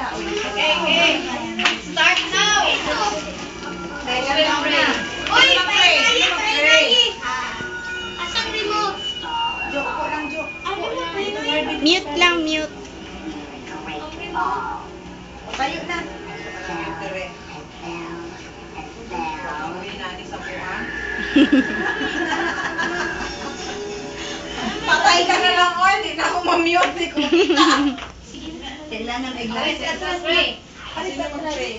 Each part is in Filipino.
Okay. Start now. Uy, asang remote? Joke lang, joke. Mute lang, mute. Tayo na. Patay ka na lang, oy. Hindi na ako mamute. Hindi ko kita. Kailangan ay glass. Alis na mag-pray.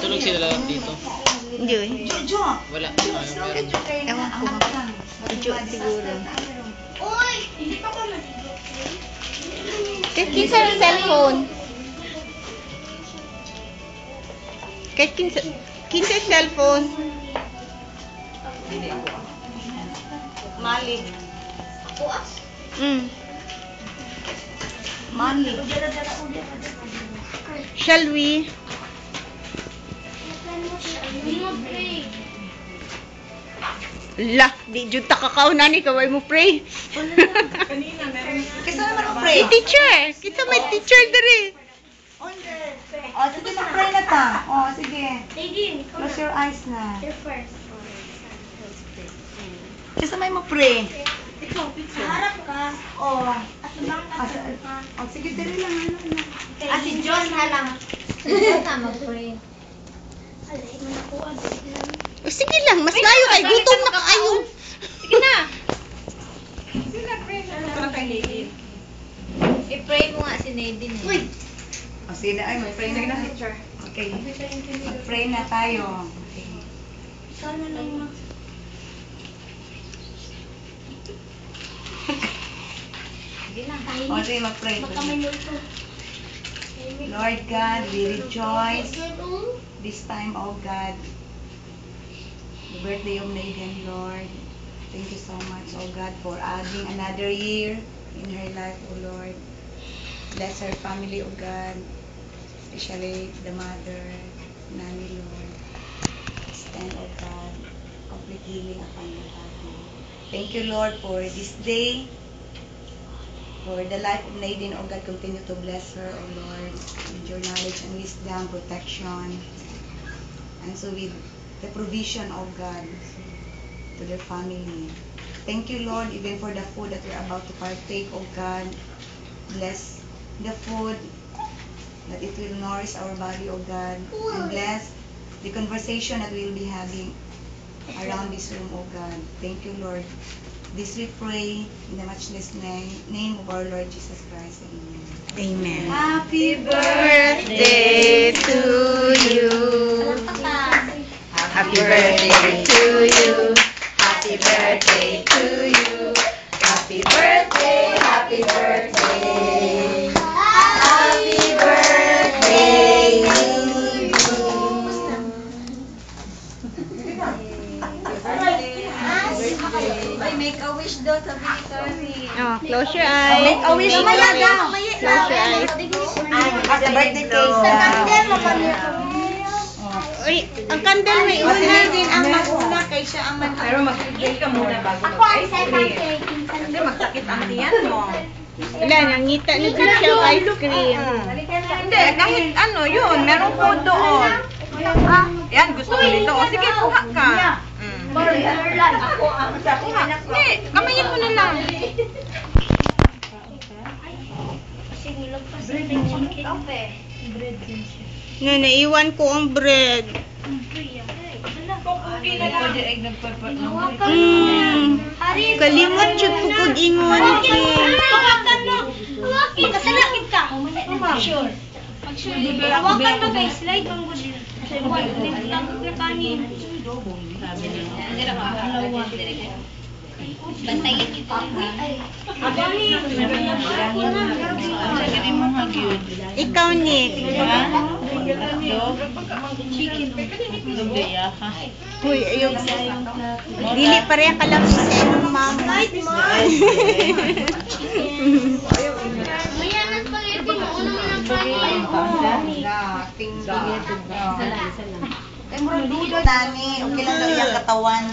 Tulog sila lang dito. Hindi eh. Jo. Wala. Ewan ko. Medyo siguro. Uy, hindi pa ko maligo. Kahit kinsa yung cellphone. Kahit kinsa yung cellphone. Mali. Ako ah. Mali. Shall we? Pray. La, di jud ta kakaunan ni kaway mo pray. Kanina meron. Kasi naman ang pray. May teacher. Kita may teacher diri. Oh, sige, mag-pray na ta. Oh, sige. Lady, Close your eyes na. you're first. Kasi may mag-pray. Ikaw, harap ka. Oh. At ibang tatanong ka. Oh, sige, dali lang. Ano. At si Diyos na lang. Diyos na mag-pray. Alay, manakuha. O sige lang, mas layo kay gutom na kaayo. Sige na. Para kay Lady. I-pray mo nga si Nadine eh. Uy! Oh, sige na. Ay, may pray na teacher. Okay. Mag-pray na tayo. Okay. Sana lang ma. Sige na. Oh, sige, mag-pray. Baka may multo. Lord God, we rejoice this time, oh God. The birthday of Megan, Lord. Thank you so much, oh God, for adding another year in her life, oh Lord. Bless her family, oh God. Especially the mother, Nani, Lord. Stand, oh God, complete healing upon the body. Thank you, Lord, for this day. For the life of Nadine, oh God, continue to bless her, oh Lord, with your knowledge and wisdom, protection, and so with the provision of God to their family. Thank you, Lord, even for the food that we're about to partake, oh God. Bless the food, that it will nourish our body, oh God, and bless the conversation that we'll be having around this room, oh God. Thank you, Lord. This we pray in the matchless name of our Lord Jesus Christ. Amen. Amen. Happy Birthday to you. Happy birthday to you. Happy birthday to you. Happy birthday, happy birthday. Happy birthday to you. Ay, make a wish daw, sabi ni Tony. Oh, close your eyes. Make a wish Mamaya daw. daw. Close your eyes. Happy birthday cake. Sa kandel mo kami. Uy, ang candle may O, si una. Nadine ang mag-una kay siya ang mag- Pero mag-drink ka muna bago Ako ang second cake. Kasi magsakit ang tiyan mo. Wala, nangita ni siya ang ice cream. Hindi, kahit ano yun, merong food doon. Yan, gusto mo dito. O, sige, kuha ka. Ako ang Hindi, kamayin mo na lang. sigulog pa sa tension cake. Na, naiwan ko ang bread. Okay na lang. Kalimot jud ko kung ingon. Hawakan mo. Hawakin. Kasalakit ka. Sure. Hawakan mo guys. Slide ang gudin. Lagok na kanin. Bantayin ito. Ikaw, Nick. Uy, ayun. Dili pa rin ka lang sa ng mama. Mayanat pa rin. Ano naman ang kanin? Kay murag dudo nani, okay lang daw iyang katawan.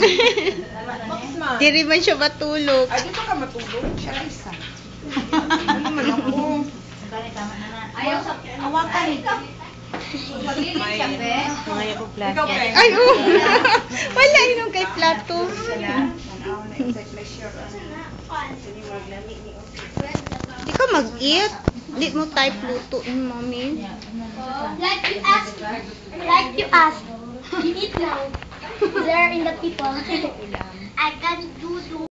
Diri man siya matulog. Ay, dito ka matulog. Siya isa. Ano man ako? Ayaw sa awakan. Ngayon ko Ikaw, plato. Peng. Ay, oh. Wala inom kay plato. Tanaw na exact pleasure. Di ka mag-eat. Di mo type luto ni mami. Like you ask, you eat now. There in the people. I can do